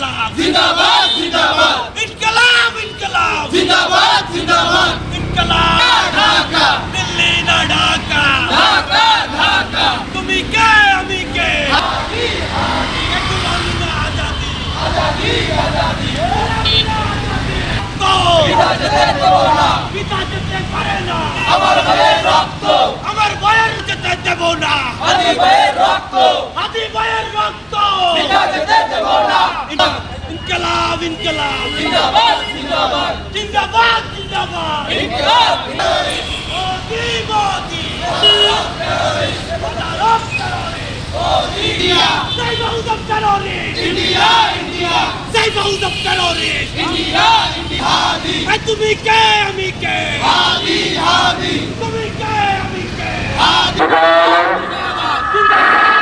ইনকলাব জিন্দাবাদ জিন্দাবাদ ইনকলাব ইনকলাব জিন্দাবাদ জিন্দাবাদ ইনকলাব ঢাকা দিল্লি না ঢাকা ঢাকা ঢাকা তুমি কে আমি কে হাদি হাদি একটু বাংলা আজাদি আজাদি আজাদি তো পিতা যেতে দেব না পিতা যেতে পারে না আমার ভাইয়ের রক্ত আমার ভাইয়ের যেতে দেব না হাদি ভাইয়ের রক্ত হাদি ভাইয়ের রক্ত পিতা যেতে দেব না ইনকলাব ইনকলাব জিন্দাবাদ জিন্দাবাদ জিন্দাবাদ জিন্দাবাদ ইনকিলাব Modi Modi India Say Bahud of terrorists! India India Say Bahud of terrorists! India India হাদি এই তুমি কে আমি কে হাদি হাদি তুমি কে আমি কে হাদি জিন্দাবাদ